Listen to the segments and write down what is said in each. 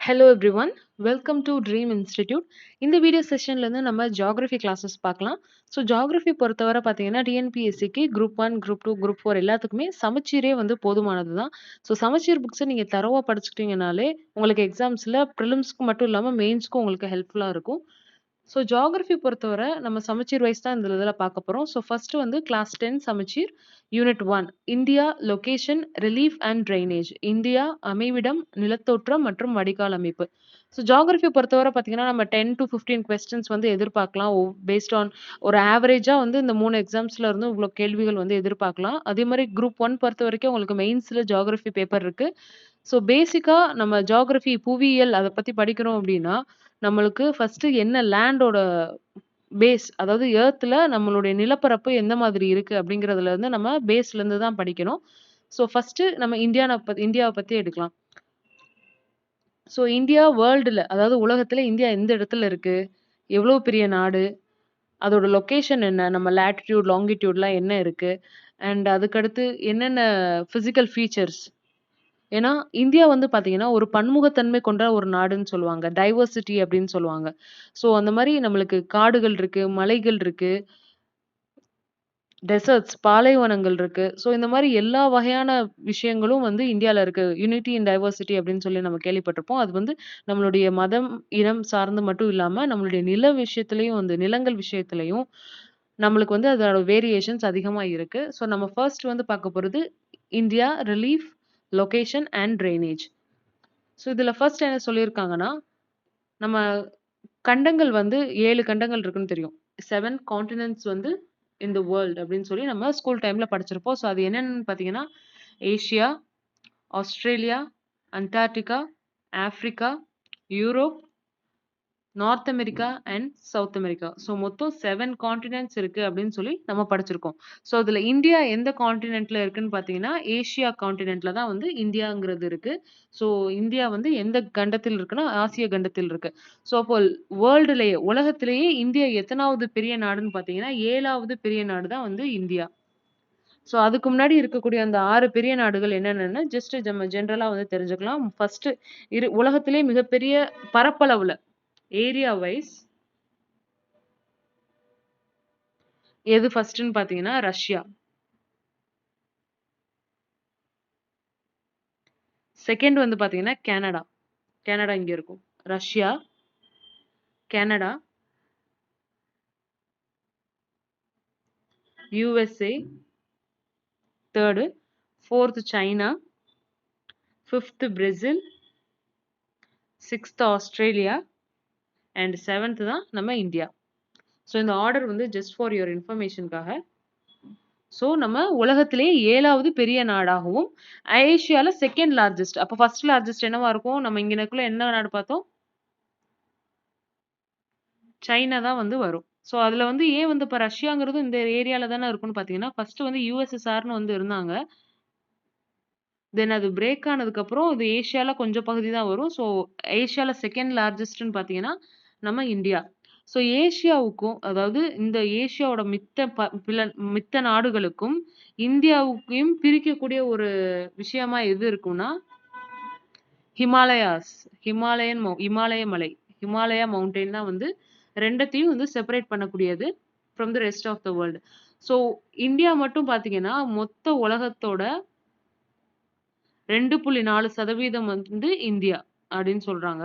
Hello everyone, welcome to Dream Institute. இந்த video செஷன்ல இருந்து நம்ம ஜியோகிராஃபி கிளாஸஸ் பார்க்கலாம். ஸோ ஜியோகிராஃபி பொறுத்தவரை பார்த்தீங்கன்னா டிஎன்பிஎஸ்சிக்கு குரூப் 1, குரூப் 2, குரூப் 4 எல்லாத்துக்குமே சமச்சீரே வந்து போதுமானது தான். ஸோ சமச்சீர் புக்ஸை நீங்கள் தரவா படிச்சுக்கிட்டீங்கனாலே உங்களுக்கு எக்ஸாம்ஸில் ப்ரிலிம்ஸ்க்கு மட்டும் இல்லாமல் மெயின்ஸ்க்கும் உங்களுக்கு ஹெல்ப்ஃபுல்லாக இருக்கும். ஸோ ஜியோகிராஃபி பொறுத்தவரை நம்ம சமச்சீர் வைஸ் தான் இந்த இதில் பார்க்க போகிறோம். ஸோ ஃபர்ஸ்ட் வந்து கிளாஸ் 10 சமச்சீர் unit 1 India location relief and drainage. India அமைவிடம் நிலத்தோற்றம் மற்றும் வடிகால் அமைப்பு. ஸோ ஜியோகிராஃபி பொறுத்தவரை பார்த்தீங்கன்னா நம்ம 10 to 15 கொஸ்டின்ஸ் வந்து எதிர்பார்க்கலாம். பேஸ்ட் ஆன் ஒரு ஆவரேஜாக வந்து இந்த 3 எக்ஸாம்ஸ்ல இருந்து இவ்வளோ கேள்விகள் வந்து எதிர்பார்க்கலாம். அதே மாதிரி குரூப் 1 பொறுத்த வரைக்கும் உங்களுக்கு மெயின்ஸில் ஜியோகிராஃபி பேப்பர் இருக்கு. ஸோ பேசிக்கா நம்ம ஜியோகிராஃபி புவியியல் அதை பத்தி படிக்கிறோம் அப்படின்னா நம்மளுக்கு ஃபர்ஸ்ட் என்ன லேண்டோட பேஸ், அதாவது எர்த்ல நம்மளுடைய நிலப்பரப்பு எந்த மாதிரி இருக்கு அப்படிங்கறதுல இருந்து நம்ம பேஸ்ல இருந்து தான் படிக்கணும். ஸோ ஃபர்ஸ்ட் நம்ம இந்தியாவை பத்தி எடுக்கலாம். ஸோ இந்தியா வேர்ல்டுல, அதாவது உலகத்துல இந்தியா எந்த இடத்துல இருக்கு, எவ்வளவு பெரிய நாடு, அதோட லொகேஷன் என்ன, நம்ம லேட்டிடியூட் லாங்கிடியூட்லாம் என்ன இருக்கு, அண்ட் அதுக்கடுத்து என்னென்ன பிசிக்கல் ஃபீச்சர்ஸ். ஏன்னா இந்தியா வந்து பாத்தீங்கன்னா ஒரு பன்முகத்தன்மை கொண்ட ஒரு நாடுன்னு சொல்லுவாங்க. டைவர்சிட்டி அப்படின்னு சொல்லுவாங்க. ஸோ அந்த மாதிரி நம்மளுக்கு காடுகள் இருக்கு, மலைகள் இருக்கு, டெசர்ட்ஸ் பாலைவனங்கள் இருக்கு. ஸோ இந்த மாதிரி எல்லா வகையான விஷயங்களும் வந்து இந்தியால இருக்கு. யூனிட்டி இன் டைவர்சிட்டி அப்படின்னு சொல்லி நம்ம கேள்விப்பட்டிருப்போம். அது வந்து நம்மளுடைய மதம், இனம் சார்ந்து மட்டும் இல்லாம நம்மளுடைய நில விஷயத்திலயும் வந்து நிலங்கள் விஷயத்திலயும் நம்மளுக்கு வந்து அதோட வேரியேஷன்ஸ் அதிகமா இருக்கு. ஸோ நம்ம ஃபர்ஸ்ட் வந்து பார்க்க போறது India relief, location and drainage. So இதுல ஃபர்ஸ்ட் என்ன சொல்லியிருக்காங்கன்னா, நம்ம கண்டங்கள் வந்து 7 கண்டங்கள் இருக்குன்னு தெரியும். 7 கான்டினென்ட்ஸ் வந்து இன் தி வேர்ல்ட் அப்படின்னு சொல்லி நம்ம ஸ்கூல் டைம்ல படிச்சிருப்போம். ஸோ அது என்னன்னு பார்த்தீங்கன்னா, Asia, Australia, Antarctica, Africa, Europe, north America and south America. So மொத்தம் 7 கான்டினென்ட்ஸ் இருக்கு அப்படின்னு சொல்லி நம்ம படிச்சிருக்கோம். ஸோ அதுல இந்தியா எந்த கான்டினென்ட்ல இருக்குன்னு பார்த்தீங்கன்னா, ஏசியா கான்டினென்ட்ல தான் வந்து இந்தியாங்கிறது இருக்கு. ஸோ இந்தியா வந்து எந்த கண்டத்தில் இருக்குன்னா, ஆசிய கண்டத்தில் இருக்கு. ஸோ அப்போ வேர்ல்டுலயே உலகத்திலேயே இந்தியா எத்தனாவது பெரிய நாடுன்னு பார்த்தீங்கன்னா, 7வது பெரிய நாடு தான் வந்து இந்தியா. ஸோ அதுக்கு முன்னாடி இருக்கக்கூடிய அந்த 6 பெரிய நாடுகள் என்னென்னன்னு ஜஸ்ட் நம்ம ஜென்ரலா வந்து தெரிஞ்சுக்கலாம். ஃபர்ஸ்ட் உலகத்திலேயே மிகப்பெரிய பரப்பளவுல ஏரியா வைஸ் எது ஃபர்ஸ்ட்ன்னு பார்த்தீங்கன்னா ரஷ்யா. செகண்ட் வந்து பார்த்தீங்கன்னா கனடா. கனடா இங்க இருக்கும். Russia, Canada, USA, third, fourth China, fifth Brazil, sixth Australia and seventh தான் நம்ம இந்தியா. ஸோ இந்த ஆர்டர் வந்து ஜஸ்ட் ஃபார் யுவர் இன்ஃபர்மேஷனுக்காக. ஸோ நம்ம உலகத்திலேயே 7வது பெரிய நாடாகவும் ஏசியால செகண்ட் லார்ஜஸ்ட். அப்போ ஃபர்ஸ்ட் லார்ஜஸ்ட் என்னவா இருக்கும்? நம்ம இங்கனக்குள்ள என்ன நாடு பார்த்தோம்? சைனா தான் வந்து வரும். ஸோ அதுல வந்து ஏன் வந்து இப்ப ரஷ்யாங்கிறது இந்த ஏரியால தானே இருக்கும்னு பார்த்தீங்கன்னா, ஃபர்ஸ்ட் வந்து யுஎஸ்எஸ்ஆர்ன்னு வந்து இருந்தாங்க. தென் அது பிரேக் ஆனதுக்கப்புறம் இது ஏசியால கொஞ்சம் பகுதி தான் வரும். ஸோ ஏசியால செகண்ட் லார்ஜஸ்ட்ன்னு பார்த்தீங்கன்னா, நம்ம இந்தியா. ஸோ ஏசியாவுக்கும், அதாவது இந்த ஏசியாவோட மித்த நாடுகளுக்கும் இந்தியாவுக்கும் பிரிக்கக்கூடிய ஒரு விஷயமா எது இருக்கும்னா, ஹிமாலயாஸ். இமாலய மலை. ஹிமாலயா மவுண்டைன் தான் வந்து 2த்தையும் வந்து செப்பரேட் பண்ணக்கூடியது from the rest of the world. So India மட்டும் பார்த்தீங்கன்னா, மொத்த உலகத்தோட 2.4% வந்து இந்தியா அப்படின்னு சொல்றாங்க.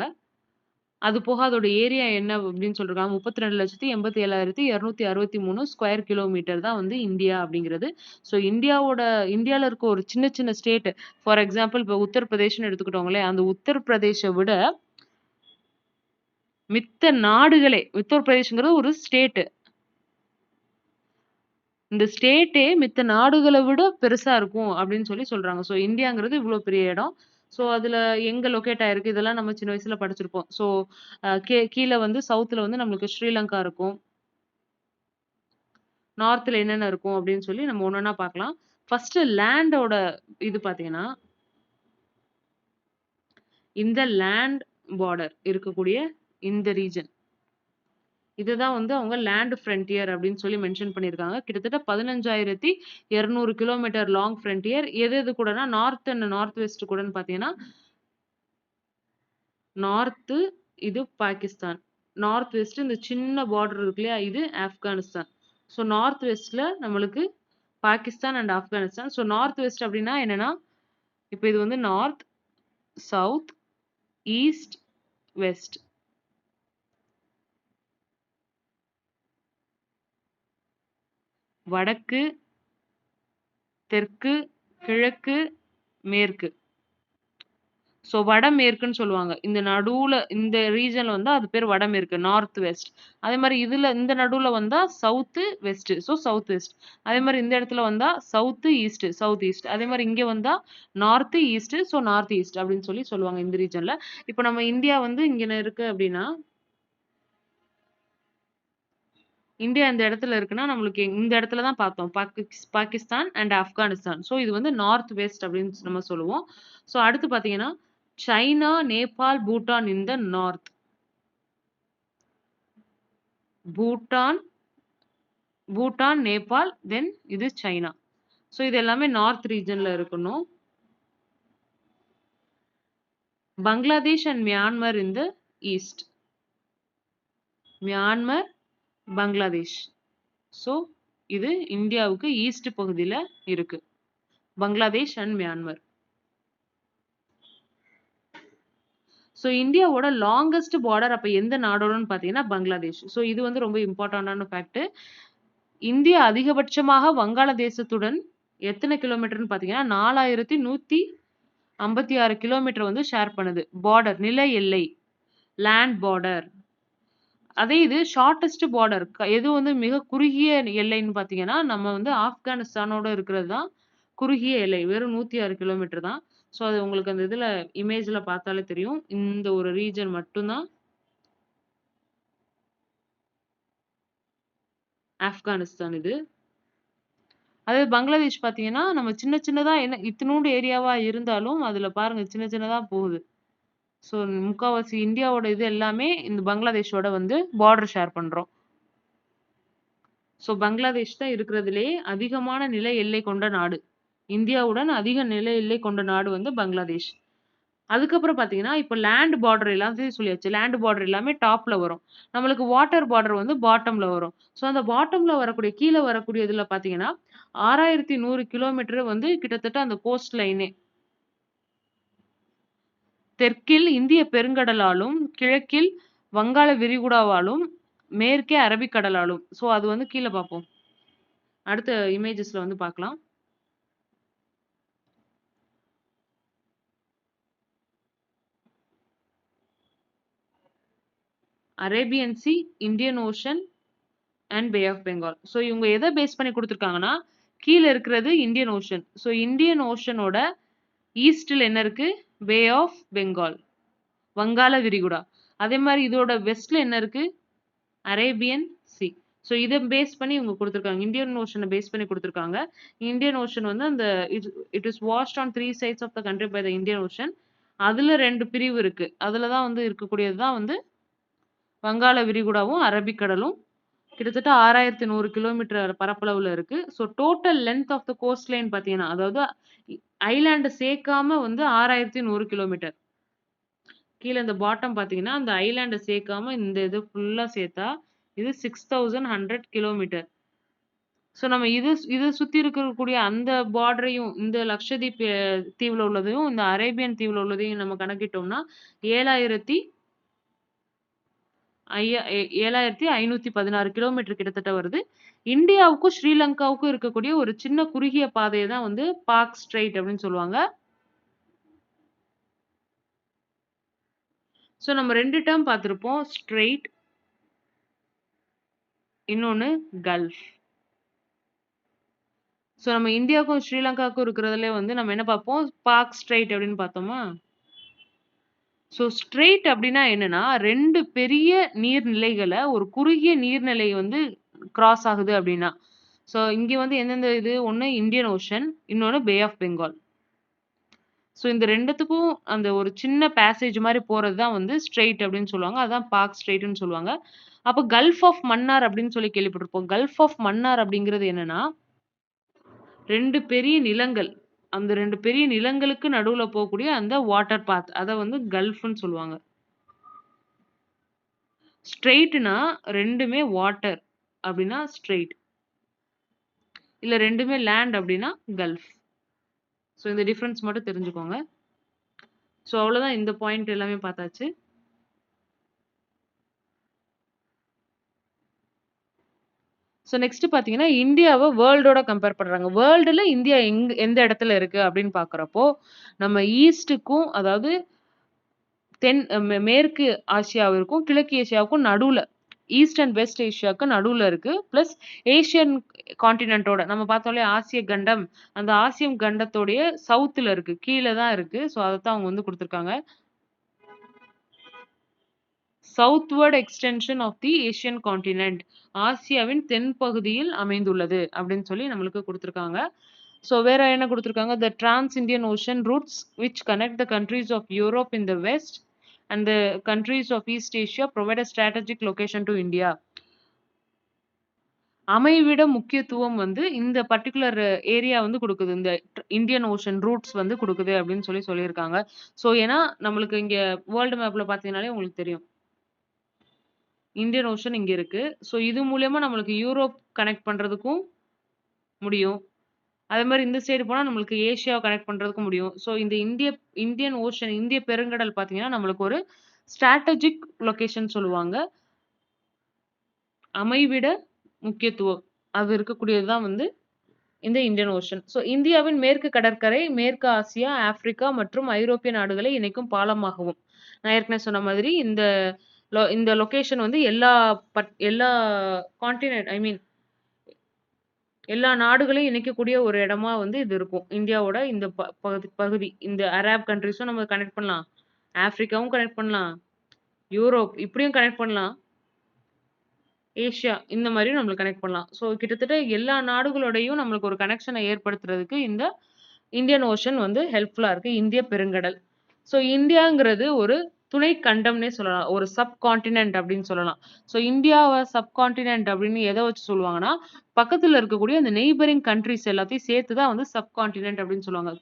அது போக அதோட ஏரியா என்ன அப்படின்னு சொல்றாங்க, 32,87,263 ஸ்கொயர் கிலோமீட்டர் தான் வந்து இந்தியா அப்படிங்கிறது. ஸோ இந்தியால இருக்க ஒரு சின்ன சின்ன ஸ்டேட், ஃபார் எக்ஸாம்பிள் இப்போ உத்தரப்பிரதேஷ்ன்னு எடுத்துக்கிட்டோங்களேன், அந்த உத்தரப்பிரதேஷ விட மித்த நாடுகளே, உத்தரப்பிரதேஷ்ங்கிறது ஒரு ஸ்டேட். இந்த ஸ்டேட்டே மித்த நாடுகள விட பெருசா இருக்கும் அப்படின்னு சொல்லி சொல்றாங்க. ஸோ இந்தியாங்கிறது இவ்ளோ பெரிய இடம். ஸோ அதுல எங்க லொகேட் ஆயிருக்கு இதெல்லாம் நம்ம சின்ன வயசுல படிச்சிருப்போம். ஸோ கீழ வந்து சவுத்ல வந்து நம்மளுக்கு ஸ்ரீலங்கா இருக்கும். நார்த்ல என்னென்ன இருக்கும் அப்படின்னு சொல்லி நம்ம ஒண்ணொண்ணா பார்க்கலாம். ஃபர்ஸ்ட் லேண்டோட இது பார்த்தீங்கன்னா, இந்த லேண்ட் பார்டர் இருக்கக்கூடிய இந்த ரீஜன். இதுதான் வந்து அவங்க லேண்ட் ஃப்ரண்டியர் அப்படின்னு சொல்லி மென்ஷன் பண்ணியிருக்காங்க. கிட்டத்தட்ட 15,200 கிலோமீட்டர் லாங் ஃப்ரண்டியர். எது எது கூடனா நார்த் அண்ட் நார்த் வெஸ்ட் கூடன்னு பார்த்தீங்கன்னா, நார்த்து இது பாகிஸ்தான். நார்த் வெஸ்ட் இந்த சின்ன பார்டர் இருக்கு இல்லையா? இது ஆப்கானிஸ்தான். ஸோ நார்த் வெஸ்ட்ல நம்மளுக்கு Pakistan and Afghanistan. So north west அப்படின்னா என்னன்னா, இப்ப இது வந்து நார்த், சவுத், ஈஸ்ட், வெஸ்ட். வடக்கு, தெற்கு, கிழக்கு, மேற்கு. ஸோ வடமேற்குன்னு சொல்லுவாங்க. இந்த நடுவுல இந்த ரீஜன்ல வந்தா அது பேர் வடமேற்கு. North west. அதே மாரி இதுல இந்த நடுவுல வந்தா south, west. So south west. அதே மாரி இந்த இடத்துல வந்தா சவுத்து, ஈஸ்ட், சவுத் ஈஸ்ட். அதே மாரி இங்க வந்தா north east, so north east அப்படின்னு சொல்லி சொல்லுவாங்க இந்த ரீஜன்ல. இப்ப நம்ம இந்தியா வந்து இங்க இருக்கு அப்படின்னா, இந்தியா இந்த இடத்துல இருக்குன்னா, நம்மளுக்கு இந்த இடத்துல தான் பார்த்தோம். பாகிஸ்தான் அண்ட் ஆப்கானிஸ்தான். ஸோ இது வந்து நார்த் வெஸ்ட் அப்படின்னு நம்ம சொல்லுவோம். ஸோ அடுத்து பார்த்தீங்கன்னா, China, Nepal, Bhutan in the north. Bhutan, Bhutan, Nepal, then இது சைனா. ஸோ இது எல்லாமே நார்த் ரீஜன்ல இருக்கணும். Bangladesh and Myanmar in the east. Myanmar, Bangladesh. So இது இந்தியாவுக்கு ஈஸ்ட் பகுதியில இருக்கு. Bangladesh and Myanmar. ஸோ இந்தியாவோட லாங்கஸ்ட் பார்டர் அப்ப எந்த நாடோடன்னு பார்த்தீங்கன்னா பங்களாதேஷ். ஸோ இது வந்து ரொம்ப இம்பார்ட்டன்டான ஃபேக்ட். இந்தியா அதிகபட்சமாக வங்காளதேசத்துடன் எத்தனை கிலோமீட்டர்ன்னு பார்த்தீங்கன்னா 4156 கிலோமீட்டர் வந்து ஷேர் பண்ணுது. பார்டர் நில எல்லை, லேண்ட் பார்டர். அதே இது ஷார்ட்டஸ்ட் பார்டர் எது வந்து மிக குறுகிய எல்லைன்னு பார்த்தீங்கன்னா, நம்ம வந்து ஆப்கானிஸ்தானோட இருக்கிறது தான் குறுகிய எல்லை. வெறும் 106 கிலோமீட்டர் தான். ஸோ அது உங்களுக்கு அந்த இதுல இமேஜ்ல பார்த்தாலே தெரியும். இந்த ஒரு ரீஜன் மட்டும் தான் ஆப்கானிஸ்தான் இது. அதே பங்களாதேஷ் பார்த்தீங்கன்னா, நம்ம சின்ன சின்னதா என்ன இத்துணூண்டு ஏரியாவா இருந்தாலும், அதுல பாருங்க சின்ன சின்னதா போகுது. ஸோ முக்காவாசி இந்தியாவோட இது எல்லாமே இந்த பங்களாதேஷோட வந்து பார்டர் ஷேர் பண்றோம். ஸோ பங்களாதேஷ் தான் இருக்கிறதுலயே அதிகமான நில எல்லை கொண்ட நாடு. இந்தியாவுடன் அதிக நில எல்லை கொண்ட நாடு வந்து பங்களாதேஷ். அதுக்கப்புறம் பார்த்தீங்கன்னா, இப்ப லேண்ட் பார்டர் எல்லாத்தையும் சொல்லியாச்சு. லேண்ட் பார்டர் எல்லாமே டாப்ல வரும். நம்மளுக்கு வாட்டர் பார்டர் வந்து பாட்டம்ல வரும். ஸோ அந்த பாட்டம்ல வரக்கூடிய கீழ வரக்கூடிய இதுல பார்த்தீங்கன்னா, 6100 கிலோமீட்டர் வந்து கிட்டத்தட்ட அந்த கோஸ்ட் லைனே. தெற்கில் இந்திய பெருங்கடலாலும், கிழக்கில் வங்காள விரிகுடாவாலும், மேற்கே அரபிக்கடலாலும். ஸோ அது வந்து கீழ பார்ப்போம். அடுத்த இமேஜஸ்ல வந்து பார்க்கலாம். Arabian Sea, Indian Ocean and Bay of Bengal. So இவங்க எத பேஸ் பண்ணி குடுத்துருக்காங்கன்னா, கீழ இருக்கிறது இந்தியன் ஓஷன். ஸோ இந்தியன் ஓஷனோட ஈஸ்ட்ல என்ன இருக்கு? Bay of Bengal. வங்காள விரிகுடா. அதே மாரி இதோட வெஸ்ட்ல என்ன இருக்கு? Arabian Sea. ஸோ இத பேஸ் பண்ணி இவங்க குடுத்துருக்காங்க. இந்தியன் ஓஷன பேஸ் பண்ணி குடுத்துருக்காங்க. இந்தியன் ஓஷன் வந்து அந்த it is washed on 3 sides of the country by the Indian Ocean. அதுல 2 பிரிவு இருக்கு. அதுல தான் வந்து இருக்கக்கூடியது தான் வந்து வங்காள விரிகுடாவும், அரபிக்கடலும். கிட்டத்தட்ட 6100 கிலோமீட்டர் பரப்பளவுல இருக்கு. So total length of the coastline பார்த்தீங்கன்னா, அதாவது ஐலேண்ட் சேர்க்காம வந்து 6100 கிலோமீட்டர். கீழ இந்த பாட்டம் பார்த்தீங்கன்னா, அந்த ஐலேண்ட சேர்க்காம இந்த இது ஃபுல்லா சேர்த்தா, இது 6100 கிலோமீட்டர். ஸோ நம்ம இத சுத்தி இருக்கக்கூடிய அந்த பார்டரையும், இந்த லக்ஷதீப் தீவுல உள்ளதையும், இந்த அரேபியன் தீவுல உள்ளதையும் நம்ம கணக்கிட்டோம்னா, 7516 கிலோமீட்டர் கிட்டத்தட்ட வருது. இந்தியாவுக்கும், ஸ்ரீலங்காவுக்கும் இருக்கக்கூடிய ஒரு சின்ன குறுகிய பாதைய தான் வந்து பார்க் ஸ்ட்ரெய்ட் அப்படின்னு சொல்லுவாங்க. ஸோ நம்ம 2 டெர்ம் பார்த்திருப்போம். ஸ்ட்ரெய்ட், இன்னொன்னு கல்ஃப். ஸோ நம்ம இந்தியாவுக்கும், ஸ்ரீலங்காவுக்கும் இருக்கிறதுலயே வந்து நம்ம என்ன பார்ப்போம்? பார்க் ஸ்ட்ரெய்ட் அப்படின்னு பார்த்தோமா? ஸோ ஸ்ட்ரெய்ட் அப்படின்னா என்னன்னா, 2 பெரிய நீர்நிலைகள ஒரு குறுகிய நீர்நிலை வந்து கிராஸ் ஆகுது அப்படின்னா. ஸோ இங்க வந்து எந்தெந்த இது? ஒண்ணு இந்தியன் ஓஷன், இன்னொன்னு பே ஆஃப் பெங்கால். ஸோ இந்த 2த்துக்கும் அந்த ஒரு சின்ன பேசேஜ் மாரி போறது தான் வந்து ஸ்ட்ரெய்ட் அப்படின்னு சொல்லுவாங்க. அதான் பார்க் ஸ்ட்ரெய்ட்ன்னு சொல்லுவாங்க. அப்ப கல்ஃப் ஆஃப் மன்னார் அப்படின்னு சொல்லி கேள்விப்பட்டிருப்போம். கல்ஃப் ஆஃப் மன்னார் அப்படிங்கிறது என்னன்னா, 2 பெரிய நிலங்கள். அந்த 2 பெரிய நிலங்களுக்கு நடுவுல போகக்கூடிய அந்த வாட்டர் பாத். அத வந்து கல்ஃப்ன்னு சொல்லுவாங்க. ஸ்ட்ரெயிட்னா ரெண்டுமே வாட்டர் அப்படின்னா ஸ்ட்ரெயிட், இல்ல ரெண்டுமே லேண்ட் அப்படின்னா கல்ஃப். ஸோ இந்த டிஃபரன்ஸ் மட்டும் தெரிஞ்சுக்கோங்க. ஸோ அவ்வளோதான், இந்த பாயிண்ட் எல்லாமே பார்த்தாச்சு. ஸோ நெக்ஸ்ட் பார்த்தீங்கன்னா, இந்தியாவ வேர்ல்டோட கம்பேர் பண்றாங்க. வேர்ல்டுல இந்தியா எந்த இடத்துல இருக்கு அப்படின்னு பார்க்குறப்போ, நம்ம ஈஸ்ட்டுக்கும் அதாவது மேற்கு ஆசியாவிற்கும், கிழக்கு ஏசியாவுக்கும் நடுவுல, ஈஸ்ட் அண்ட் வெஸ்ட் ஏசியாவுக்கு நடுவுல இருக்கு. பிளஸ் ஏசியன் கான்டினென்ட்டோட நம்ம பார்த்தோம் இல்லையா ஆசிய கண்டம், அந்த ஆசியம் கண்டத்தோடைய சவுத்துல இருக்கு. கீழ தான் இருக்கு. ஸோ அதத்தான் அவங்க வந்து குடுத்துருக்காங்க. Southward extension of the Asian continent, ஆசியாவின் தென்பகுதியில் அமைந்துள்ளது அப்படின்னு சொல்லி நம்மளுக்கு குடுத்துருக்காங்க. ஸோ வேற என்ன குடுத்துருக்காங்க? The trans Indian Ocean routes which connect the countries of Europe in the west and the countries of East Asia provide a strategic location to India. அமைவிட முக்கியத்துவம் வந்து இந்த பர்ட்டிகுலர் ஏரியா வந்து குடுக்குது. இந்த இந்தியன் ஓஷன் ரூட்ஸ் வந்து குடுக்குது அப்படின்னு சொல்லி சொல்லியிருக்காங்க. ஸோ ஏன்னா நம்மளுக்கு இங்க வேர்ல்டு மேப்ல பார்த்தீங்கன்னாலே உங்களுக்கு தெரியும். இந்தியன் ஓஷன் இங்க இருக்கு. ஸோ இது மூலியமா நம்மளுக்கு யூரோப் கனெக்ட் பண்றதுக்கும் முடியும். அதே மாரி இந்த சைடு போனா நம்மளுக்கு ஏசியாவ கனெக்ட் பண்றதுக்கும் முடியும். ஸோ இந்த இந்தியன் ஓஷன், இந்திய பெருங்கடல் பார்த்தீங்கன்னா, நம்மளுக்கு ஒரு ஸ்ட்ராட்டஜிக் லொகேஷன் சொல்லுவாங்க. அமைவிட முக்கியத்துவம். அது இருக்கக்கூடியது தான் வந்து இந்த இந்தியன் ஓஷன். ஸோ இந்தியாவின் மேற்கு கடற்கரை, மேற்கு ஆசியா, ஆப்பிரிக்கா மற்றும் ஐரோப்பிய நாடுகளை இணைக்கும் பாலமாகவும். நான் ஏற்கனவே சொன்ன மாதிரி இந்த லொகேஷன் வந்து எல்லா கான்டினென்ட் எல்லா நாடுகளையும் இணைக்கக்கூடிய ஒரு இடமா வந்து இது இருக்கும். இந்தியாவோட இந்த பகுதி. இந்த அரேப் கண்ட்ரீஸும் நம்ம கனெக்ட் பண்ணலாம். ஆப்பிரிக்காவும் கனெக்ட் பண்ணலாம். யூரோப் இப்படியும் கனெக்ட் பண்ணலாம். ஏசியா இந்த மாதிரியும் நம்மளுக்கு கனெக்ட் பண்ணலாம். ஸோ கிட்டத்தட்ட எல்லா நாடுகளோடையும் நம்மளுக்கு ஒரு கனெக்ஷனை ஏற்படுத்துறதுக்கு இந்த இந்தியன் ஓஷன் வந்து ஹெல்ப்ஃபுல்லா இருக்கு. இந்திய பெருங்கடல். ஸோ இந்தியாங்கிறது ஒரு துணை கண்டம்னே சொல்லலாம். ஒரு சப் கான்டினென்ட் அப்படின்னு சொல்லலாம். ஸோ இந்தியாவ சப் கான்டினென்ட் அப்படின்னு எத வச்சு சொல்லுவாங்கன்னா, பக்கத்துல இருக்கக்கூடிய அந்த நெய்பரிங் கண்ட்ரீஸ் எல்லாத்தையும் சேர்த்து தான் வந்து சப் கான்டினென்ட் அப்படின்னு சொல்லுவாங்க.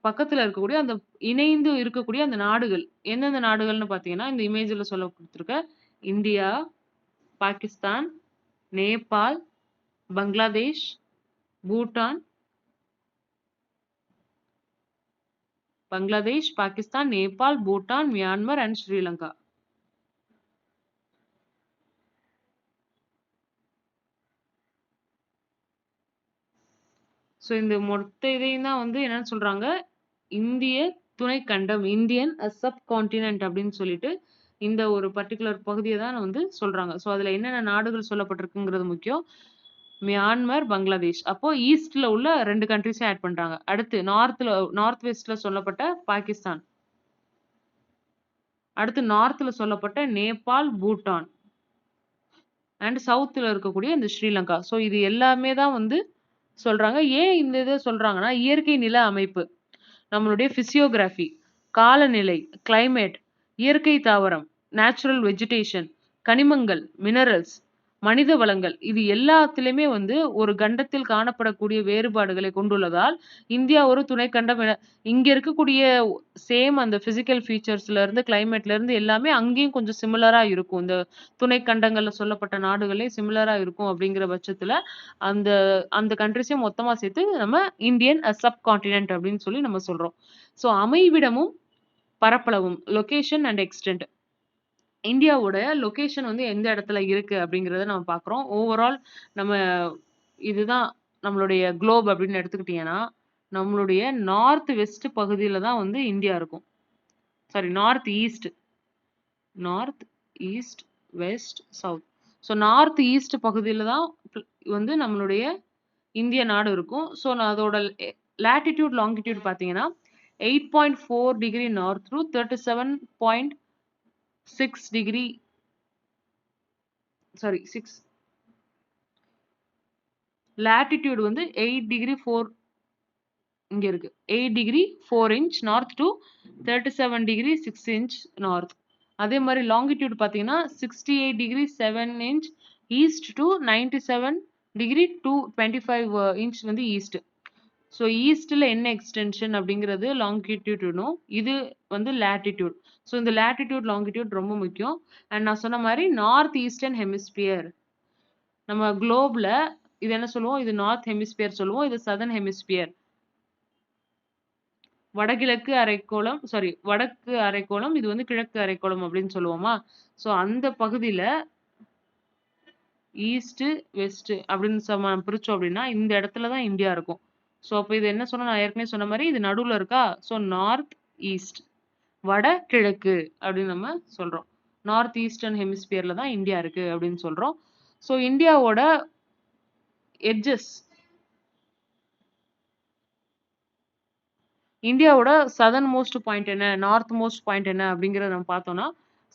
பக்கத்துல இருக்கக்கூடிய அந்த இணைந்து இருக்கக்கூடிய அந்த நாடுகள். எந்தெந்த நாடுகள்னு பார்த்தீங்கன்னா, இந்த இமேஜ்ல குடுத்திருக்க India, Pakistan, Nepal, Bangladesh, Bhutan, Pakistan, Nepal, Bhutan, Myanmar and Sri Lanka. So இந்த மொத்த இதையும் தான் வந்து என்னன்னு சொல்றாங்க, இந்திய துணைக்கண்டம், இந்தியன் சப் கான்டினென்ட் அப்படின்னு சொல்லிட்டு இந்த ஒரு பர்ட்டிகுலர் பகுதிய தான் வந்து சொல்றாங்க. ஸோ அதுல என்னென்ன நாடுகள் சொல்லப்பட்டிருக்குங்கிறது முக்கியம். மியான்மர், பங்களாதேஷ். அப்போ ஈஸ்ட்ல உள்ள 2 கண்ட்ரீஸையும் ஆட் பண்றாங்க. அடுத்து நார்த் வெஸ்ட்ல சொல்லப்பட்ட பாகிஸ்தான். அடுத்து நார்த்ல சொல்லப்பட்ட நேபாள், பூட்டான் அண்ட் சவுத்ல இருக்கக்கூடிய இந்த ஸ்ரீலங்கா. ஸோ இது எல்லாமே தான் வந்து சொல்றாங்க. ஏன் இந்த இத சொல்றாங்கன்னா, இயற்கை நில அமைப்பு, நம்மளுடைய பிசியோகிராஃபி, காலநிலை, கிளைமேட், இயற்கை தாவரம், நேச்சுரல் வெஜிடேஷன், கனிமங்கள், மினரல்ஸ், மனித வளங்கள் இது எல்லாத்திலுமே வந்து ஒரு கண்டத்தில் காணப்படக்கூடிய வேறுபாடுகளை கொண்டுள்ளதால், இந்தியா ஒரு துணைக்கண்டம் இங்க இருக்கக்கூடிய சேம் அந்த பிசிக்கல் ஃபீச்சர்ஸ்ல இருந்து, கிளைமேட்ல இருந்து எல்லாமே அங்கேயும் கொஞ்சம் சிமிலரா இருக்கும். இந்த துணைக்கண்டங்கள்ல சொல்லப்பட்ட நாடுகளே சிமிலரா இருக்கும் அப்படிங்கிற பட்சத்துல, அந்த அந்த கண்ட்ரீஸையும் மொத்தமா சேர்த்து நம்ம இந்தியன் சப் கான்டினென்ட் அப்படின்னு சொல்லி நம்ம சொல்றோம். ஸோ அமைவிடமும், பரப்பளவும், லொகேஷன் அண்ட் எக்ஸ்டென்ட். இந்தியாவோட லொகேஷன் வந்து எந்த இடத்துல இருக்கு அப்படிங்கிறத நம்ம பார்க்குறோம். ஓவரால் நம்ம இதுதான் நம்மளுடைய குளோப் அப்படின்னு எடுத்துக்கிட்டீங்கன்னா, நம்மளுடைய நார்த் வெஸ்ட் பகுதியில தான் வந்து இந்தியா இருக்கும். Sorry north east, west, south. So north east பகுதியில தான் வந்து நம்மளுடைய இந்திய நாடு இருக்கும். ஸோ நான் அதோட லேட்டிடியூட், லாங்கிடியூட் பார்த்தீங்கன்னா 8.4 degree north to 37.6 degree sorry 6 latitude வந்து 8 டிகிரி 4 இங்க இருக்கு. 8 degree 4 inch north to 37 degree 6 inch north. அதே மாதிரி லாங்கிடியூட் பார்த்தீங்கன்னா 68 degree 7 inch east to 97 degree 25 inch வந்து ஈஸ்ட். ஸோ ஈஸ்ட்ல என்ன எக்ஸ்டென்ஷன் அப்படிங்கிறது லாங்கிடியூட்னும், இது வந்து லேட்டிடியூட். ஸோ இந்த லேட்டிடியூட், லாங்கிடியூட் ரொம்ப முக்கியம். அண்ட் நான் சொன்ன மாரி நார்த் ஈஸ்டர்ன் ஹெமிஸ்பியர். நம்ம குளோப்ல இது என்ன சொல்லுவோம்? இது நார்த் ஹெமிஸ்பியர் சொல்லுவோம். இது சதர்ன் ஹெமிஸ்பியர். வடகிழக்கு அரைக்கோளம் வடக்கு அரைக்கோளம். இது வந்து கிழக்கு அரைக்கோளம் அப்படின்னு சொல்லுவோமா? ஸோ அந்த பகுதியில ஈஸ்ட், வெஸ்ட் அப்படின்னு பிரிச்சோம் அப்படின்னா, இந்த இடத்துல தான் இந்தியா இருக்கும். ஸோ அப்ப இது என்ன சொன்னா நான் ஏற்கனவே சொன்ன மாரி இது நடுவுல இருக்கா? So north east. வட கிழக்கு அப்படின்னு நம்ம சொல்றோம். நார்த் ஈஸ்டர்ன் ஹெமிஸ்பியர்ல தான் இந்தியா இருக்கு அப்படின்னு சொல்றோம். ஸோ இந்தியாவோட எட்ஜஸ் இந்தியாவோட சதர்ன் மோஸ்ட் பாயிண்ட் என்ன? நார்த் மோஸ்ட் பாயிண்ட் என்ன? அப்படிங்கிறத நம்ம பார்த்தோம்னா,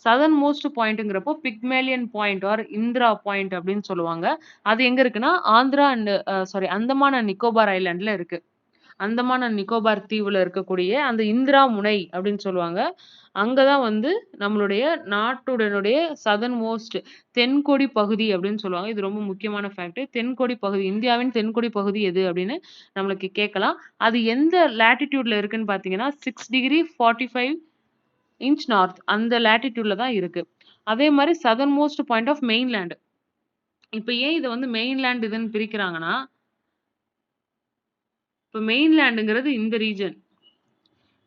சதர்ன் மோஸ்ட் பாயிண்ட்ங்கிறப்போ Pygmalion point or Indira point அப்படின்னு சொல்லுவாங்க. அது எங்க இருக்குன்னா, ஆந்திரா அண்ட் அந்தமான் அண்ட் நிக்கோபார் ஐலாண்ட்ல இருக்கு. அந்தமான் அண்ட் நிக்கோபார் தீவுல இருக்கக்கூடிய அந்த இந்திரா முனை அப்படின்னு சொல்லுவாங்க. அங்க தான் வந்து நம்மளுடைய நாட்டுடனுடைய சதர்ன் மோஸ்ட் தென்கோடி பகுதி அப்படின்னு சொல்லுவாங்க. இது ரொம்ப முக்கியமான ஃபேக்ட். தென்கோடி பகுதி இந்தியாவின் தென்கோடி பகுதி எது அப்படின்னு நம்மளுக்கு கேட்கலாம். அது எந்த லேட்டிட்யூட்ல இருக்குன்னு பார்த்தீங்கன்னா, 6°45" நார்த் அந்த லேட்டிட்யூட்ல தான் இருக்கு. அதே மாரி southern most point of mainland. இப்ப ஏன் இத வந்து மெயின்லேண்ட் இதுன்னு பிரிக்கிறாங்கன்னா, இப்ப மெயின்லேண்டுங்கிறது இந்த ரீஜன்.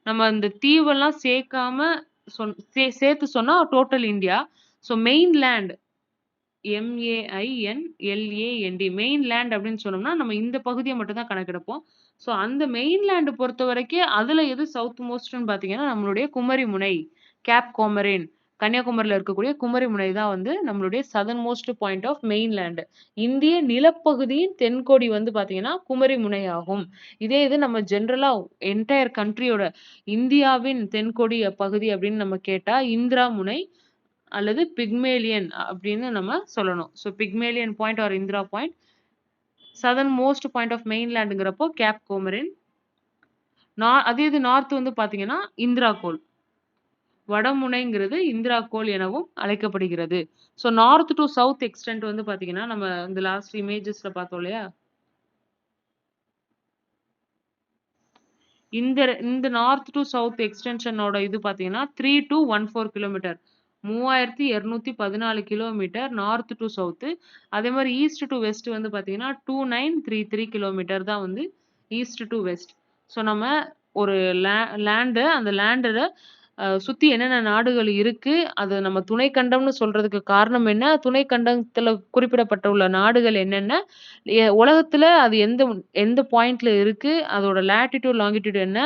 நம்ம அந்த தீவெல்லாம் சேர்க்காம சேர்த்து சொன்னா total India. So mainland MEINLAND mainland அப்படின்னு சொன்னோம்னா, நம்ம இந்த பகுதிய மட்டும் தான் கணக்கெடுப்போம். ஸோ அந்த மெயின்லேண்ட் பொறுத்தவரைக்கும் அதுல எது சவுத் மோஸ்ட்ன்னு பார்த்தீங்கன்னா, நம்மளுடைய குமரி முனை, கேப் கோமரின் கன்னியாகுமரியில இருக்கக்கூடிய குமரி முனை தான் வந்து நம்மளுடைய southern most point of mainland. இந்திய நிலப்பகுதியின் தென்கோடி வந்து பார்த்தீங்கன்னா, குமரி முனை ஆகும். இதே இது நம்ம ஜெனரலா என்டையர் கண்ட்ரியோட இந்தியாவின் தென்கோடி பகுதி அப்படின்னு நம்ம கேட்டா, இந்திரா முனை அல்லது பிக்மேலியன் அப்படின்னு நம்ம சொல்லணும். So Pygmalion point or Indira point. Southern most point of மெயின்லேண்டுங்கிறப்போ கேப் கோமரின். அதே இது நார்த் வந்து பார்த்தீங்கன்னா, இந்திரா கோல். வடமுனைங்கிறது இந்திரா கோல் எனவும் அழைக்கப்படுகிறது. So north to south extent வந்து பார்த்தீங்கன்னா, நம்ம இந்த லாஸ்ட் இமேஜஸ்ல பார்த்தோம் இல்லையா? இந்த நார்த் டூ சவுத் எக்ஸ்டென்ஷனோட இது பார்த்தீங்கன்னா, 3214 kilometre. 3214 kilometre north to south. அதே மாரி ஈஸ்ட் டூ வெஸ்ட் வந்து பார்த்தீங்கன்னா, 2933 கிலோமீட்டர் தான் வந்து ஈஸ்ட் டூ வெஸ்ட். ஸோ நம்ம ஒரு அந்த லேண்ட சுத்தி என்னென்ன நாடுகள் இருக்கு? அது நம்ம துணைக்கண்டம்னு சொல்றதுக்கு காரணம் என்ன? துணைக்கண்டத்துல குறிப்பிடப்பட்டுள்ள நாடுகள் என்னென்ன? உலகத்துல அது எந்த பாயிண்ட்ல இருக்கு? அதோட லேட்டிட்யூட், லாங்கிட்யூட் என்ன?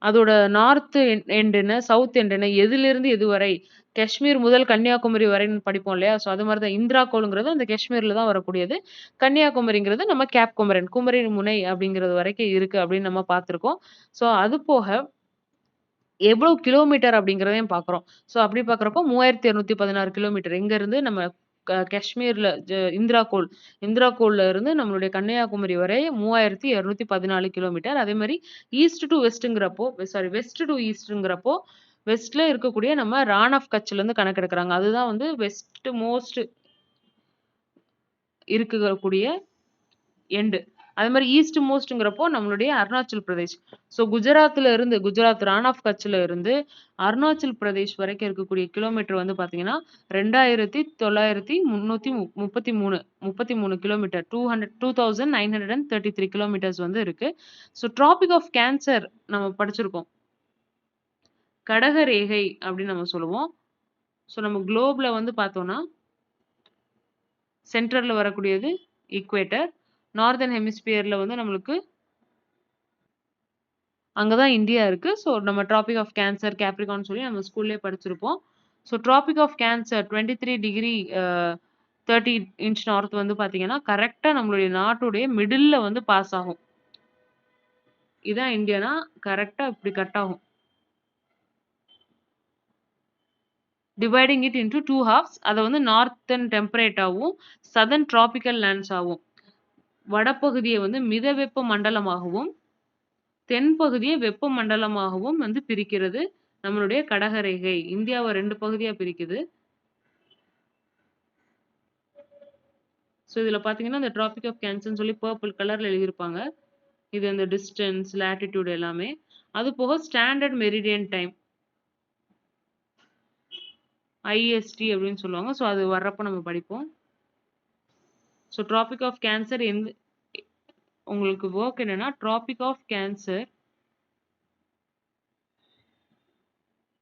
அதோட நார்த் எண்ட் என்ன? சவுத் எண்ட் என்ன? எதிலிருந்து எதுவரை? காஷ்மீர் முதல் கன்னியாகுமரி வரைன்னு படிப்போம் இல்லையா? ஸோ அது மாரி தான் இந்திரா கோல்ங்கிறது அந்த காஷ்மீர்ல தான் வரக்கூடியது. கன்னியாகுமரிங்கிறது நம்ம கேப் குமரன், குமரி முனை அப்படிங்கிறது வரைக்கும் இருக்கு அப்படின்னு நம்ம பார்த்திருக்கோம். ஸோ அது போக எவ்வளவு கிலோமீட்டர் அப்படிங்கிறதையும் பார்க்குறோம். ஸோ அப்படி பார்க்குறப்போ 3216 கிலோமீட்டர். எங்கருந்து நம்ம காஷ்மீர்ல இந்திரா கோல்ல இருந்து நம்மளுடைய கன்னியாகுமரி வரை 3214 கிலோமீட்டர். அதே மாரி ஈஸ்ட் டூ வெஸ்ட்ங்கிறப்போ வெஸ்ட் டூ ஈஸ்ட்ங்கிறப்போ, வெஸ்ட்ல இருக்கக்கூடிய நம்ம ரான் ஆஃப் கட்ச்லேருந்து கணக்கெடுக்குறாங்க. அதுதான் வந்து வெஸ்ட் மோஸ்ட் இருக்கக்கூடிய எண்டு. அதே மாரி ஈஸ்ட் மோஸ்ட்ங்கிறப்போ நம்மளுடைய அருணாச்சல் பிரதேஷ். ஸோ குஜராத் ரான் ஆஃப் கட்ச்ல இருந்து அருணாச்சல் பிரதேஷ் வரைக்கும் இருக்கக்கூடிய கிலோமீட்டர் வந்து பார்த்தீங்கன்னா, 2333 கிலோமீட்டர். 2933 கிலோமீட்டர்ஸ் வந்து இருக்கு. ஸோ ட்ராபிக் ஆஃப் கேன்சர் நம்ம படிச்சிருக்கோம். கடக ரேகை அப்படின்னு நம்ம சொல்லுவோம். ஸோ நம்ம குளோப்ல வந்து பார்த்தோம்னா, சென்டர்ல வரக்கூடியது ஈக்வேட்டர். நார்தர்ன் ஹெமிஸ்பியர்ல வந்து நம்மளுக்கு அங்க தான் இந்தியா இருக்கு. ஸோ நம்ம ட்ராபிக் ஆஃப் கேன்சர், கேப்ரிகார்ன் சொல்லி நம்ம ஸ்கூல்லயே படிச்சிருப்போம். So Tropic of Cancer 23°30" north வந்து பார்த்தீங்கன்னா, கரெக்ட்டா நம்மளுடைய நாட்டுடைய மிடில்ல வந்து பாஸ் ஆகும். இதான் இந்தியானா, கரெக்ட்டா இப்படி கட் ஆகும். Dividing it into 2 ஹால்ஃப்ஸ். அத வந்து நார்த்தர்ன் டெம்பரேட்டாவும், சதர்ன் டிராபிக்கல் லேண்ட்ஸ் ஆவும். வடபகுதிய வந்து மிதவெப்ப மண்டலமாகவும், தென்பகுதிய வெப்ப மண்டலமாகவும் வந்து பிரிக்கிறது நம்மளுடைய கடகரேகை. இந்தியாவ 2 பகுதியா பிரிக்குது. ஸோ இதுல பார்த்தீங்கன்னா, இந்த ட்ராபிக் ஆஃப் கேன்சர்ன்னு சொல்லி பர்பிள் கலர்ல எழுதியிருப்பாங்க. இது அந்த டிஸ்டன்ஸ், லேட்டிட்யூட் எல்லாமே. அது போக ஸ்டாண்டர்ட் மெரிடியன் டைம் ஐஎஸ்டி அப்படின்னு சொல்லுவாங்க. ஸோ அது வர்றப்ப நம்ம படிப்போம். ஸோ ட்ராபிக் ஆஃப் கேன்சர் உங்களுக்கு ஒர்க் என்னன்னா ட்ராபிக் ஆஃப் கேன்சர்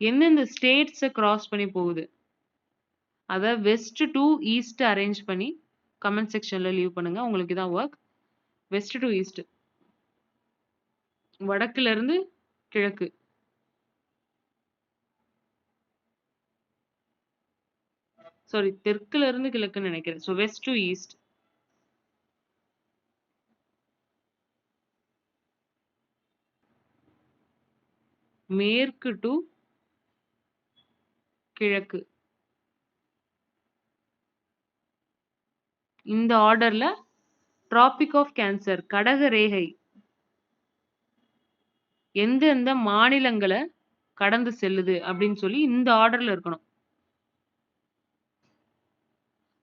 எந்தெந்த ஸ்டேட்ஸை கிராஸ் பண்ணி போகுது அதை வெஸ்ட் டு ஈஸ்ட் அரேஞ்ச் பண்ணி கமெண்ட் செக்ஷன்ல லீவ் பண்ணுங்க. உங்களுக்கு இதான் ஒர்க். வெஸ்ட் டு ஈஸ்ட், வடக்குல இருந்து கிழக்கு. சாரி, தெற்குல இருந்து கிழக்குன்னு நினைக்கிறேன். So west to east. மேற்கு டு கிழக்கு. இந்த ஆர்டர்ல டிராபிக் ஆஃப் கேன்சர் கடக ரேகை எந்தெந்த மாநிலங்களை கடந்து செல்லுது அப்படின்னு சொல்லி இந்த ஆர்டர்ல இருக்கணும்.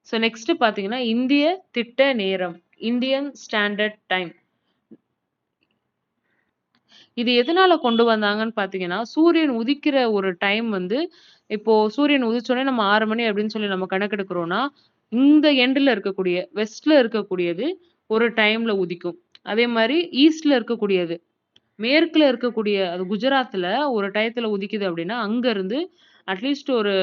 ஸோ நெக்ஸ்ட் பாத்தீங்கன்னா இந்திய திட்ட நேரம், இந்தியன் ஸ்டாண்டர்ட் டைம். இது எதனால கொண்டு வந்தாங்கன்னு பாத்தீங்கன்னா சூரியன் உதிக்கிற ஒரு டைம் வந்து இப்போ சூரியன் உதிச்சோடனே நம்ம 6 மணி அப்படின்னு சொல்லி நம்ம கணக்கெடுக்கிறோம்னா இந்த எண்ட்ல இருக்கக்கூடிய வெஸ்ட்ல இருக்கக்கூடியது ஒரு டைம்ல உதிக்கும். அதே மாதிரி ஈஸ்ட்ல இருக்கக்கூடியது மேற்குல இருக்கக்கூடிய அது குஜராத்ல ஒரு டயத்துல உதிக்குது அப்படின்னா அங்க இருந்து அட்லீஸ்ட் ஒரு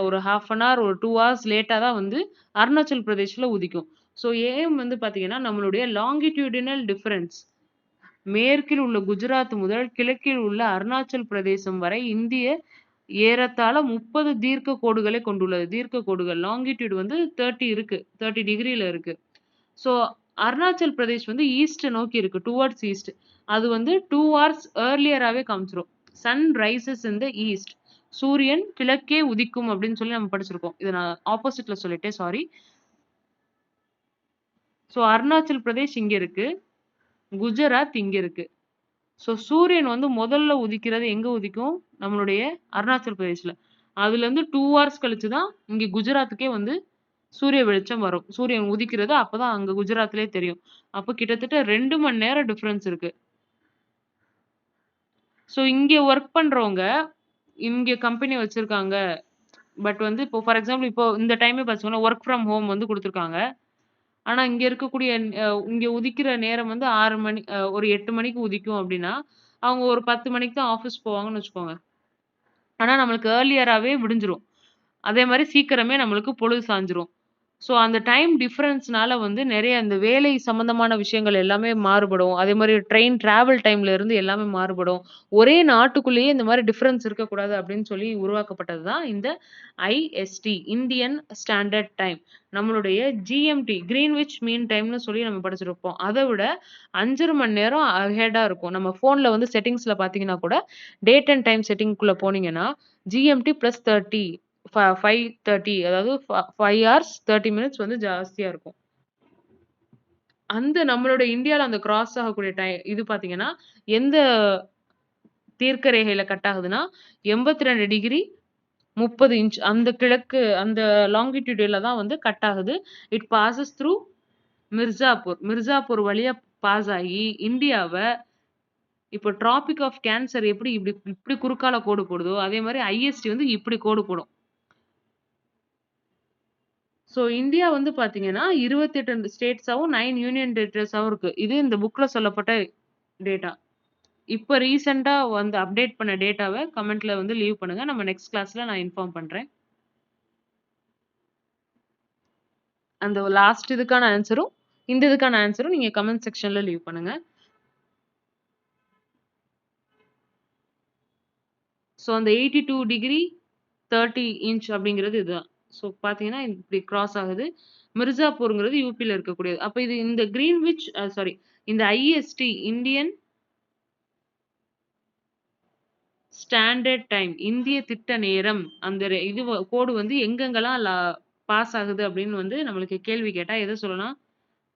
ஒரு ஹாஃப் அன் ஹவர் ஒரு 2 ஹவர்ஸ் லேட்டா தான் வந்து அருணாச்சல் பிரதேஷ்ல உதிக்கும். ஸோ ஏம் வந்து பாத்தீங்கன்னா நம்மளுடைய லாங்கிடியூடினல் டிஃபரன்ஸ் மேற்கில் உள்ள குஜராத் முதல் கிழக்கில் உள்ள அருணாச்சல் பிரதேசம் வரை இந்திய ஏறத்தாழ 30 தீர்க்க கோடுகளை கொண்டுள்ளது. தீர்க்க கோடுகள் லாங்கிடியூட் வந்து 30 இருக்கு, 30 டிகிரில இருக்கு. ஸோ அருணாச்சல் பிரதேஷ் வந்து ஈஸ்ட் நோக்கி இருக்கு, டுவர்ட்ஸ் ஈஸ்ட். அது வந்து 2 ஹவர்ஸ் ஏர்லியராகவே காமிச்சிரும். Sun rises in the east, சூரியன் கிழக்கே உதிக்கும் அப்படின்னு சொல்லி நம்ம படிச்சிருக்கோம். இதை நான் ஆப்போசிட்ல சொல்லிட்டேன், சாரி. ஸோ அருணாச்சல் பிரதேஷ் இங்க இருக்கு, குஜராத் இங்க இருக்கு. ஸோ சூரியன் வந்து முதல்ல உதிக்கிறது எங்க உதிக்கும்? நம்மளுடைய அருணாச்சல் பிரதேஷ்ல. அதுல இருந்து 2 ஹவர்ஸ் கழிச்சு தான் இங்க குஜராத்துக்கே வந்து சூரிய வெளிச்சம் வரும். சூரியன் உதிக்கிறது அப்பதான் அங்க குஜராத்லயே தெரியும். அப்ப கிட்டத்தட்ட 2 மணி நேரம் டிஃபரன்ஸ் இருக்கு. ஸோ இங்க ஒர்க் பண்றவங்க இங்க கம்பெனி வச்சிருக்காங்க. பட் வந்து இப்போ ஃபார் எக்ஸாம்பிள் இப்போ இந்த டைமே பார்த்தீங்கன்னா ஒர்க் ஃப்ரம் ஹோம் வந்து குடுத்துருக்காங்க. ஆனா இங்க இருக்கக்கூடிய இங்க உதிக்கிற நேரம் வந்து 6 மணி ஒரு 8 மணிக்கு உதிக்கும் அப்டின்னா, அவங்க ஒரு 10 மணிக்கு தான் ஆஃபீஸ் போவாங்கன்னு வச்சுக்கோங்க. ஆனா நம்மளுக்கு ஏர்லியராவே விடிஞ்சிரும். அதே மாரி சீக்கிரமே நம்மளுக்கு பொழுது சாய்ஞ்சிரும். ஸோ அந்த டைம் டிஃபரன்ஸ்னால வந்து நெறைய அந்த வேலை சம்மந்தமான விஷயங்கள் எல்லாமே மாறுபடும். அதே மாரி ட்ரெயின் டிராவல் டைம்ல இருந்து எல்லாமே மாறுபடும். ஒரே நாட்டுக்குள்ளேயே இந்த மாரி டிஃபரன்ஸ் இருக்கக்கூடாது அப்படின்னு சொல்லி உருவாக்கப்பட்டது தான் இந்த ஐஎஸ்டி, இந்தியன் ஸ்டாண்டர்ட் டைம். நம்மளுடைய ஜிஎம்டி, கிரீன்விச் மீன் டைம்னு சொல்லி நம்ம படிச்சிருப்போம். அத விட 5½ மணி நேரம் அஹெட்டா இருக்கும். நம்ம ஃபோன்ல வந்து செட்டிங்ஸ்ல பார்த்தீங்கன்னா கூட, டேட் அண்ட் டைம் செட்டிங்க்குள்ள போனீங்கன்னா, ஜிஎம்டி + 30 5:30 அதாவது 5 ஹார்ஸ் 30 மினிட்ஸ் வந்து ஜாஸ்தியா இருக்கும். அந்த நம்மளோட இந்தியால அந்த கிராஸ் ஆகக்கூடிய இது பார்த்தீங்கன்னா, எந்த தீர்க்க ரேகையில கட் ஆகுதுன்னா, 82 டிகிரி 30 இன்ச் அந்த கிழக்கு அந்த லாங்கிட்யூட்ல தான் வந்து கட் ஆகுது. It bosses through Mirzapur. Mirzapur வழியா பாஸ் ஆகி இந்தியாவ இப்போ டிராபிக் ஆஃப் கேன்சர் எப்படி இப்படி குறுக்கால கோடு போடுதோ, அதே மாரி ஐஎஸ்டி வந்து இப்படி கோடு போடும். ஸோ இந்தியா வந்து பார்த்தீங்கன்னா, 28 ஸ்டேட்ஸாவும், 9 யூனியன் டெரிட்டரிஸாவும் இருக்கு. இது இந்த புக்ல சொல்லப்பட்ட டேட்டா. இப்ப ரீசென்ட்டா வந்து அப்டேட் பண்ண டேட்டாவ கமெண்ட்ல வந்து லீவ் பண்ணுங்க. நம்ம நெக்ஸ்ட் கிளாஸ்ல நான் இன்ஃபார்ம் பண்றேன். அந்த லாஸ்ட் இதுக்கான ஆன்ஸரும், இந்த இதுக்கான ஆன்ஸரும் நீங்க கமெண்ட் செக்ஷன்ல லீவ் பண்ணுங்க. ஸோ அந்த 82 டிகிரி 30 இன்ச் அப்படிங்கிறது இதுதான். ஸோ பார்த்தீங்கன்னா, இப்படி கிராஸ் ஆகுது. மிர்சாப்பூர்ங்கிறது யூபில இருக்கக்கூடியது. அப்ப இது இந்த கிரீன்விச் சாரி இந்த ஐஎஸ்டி இந்தியன் ஸ்டாண்டர்ட் டைம் இந்திய திட்ட நேரம் அந்த இது கோடு வந்து எங்கெங்கெல்லாம் பாஸ் ஆகுது அப்படின்னு வந்து நம்மளுக்கு கேள்வி கேட்டா எதை சொல்லலாம்?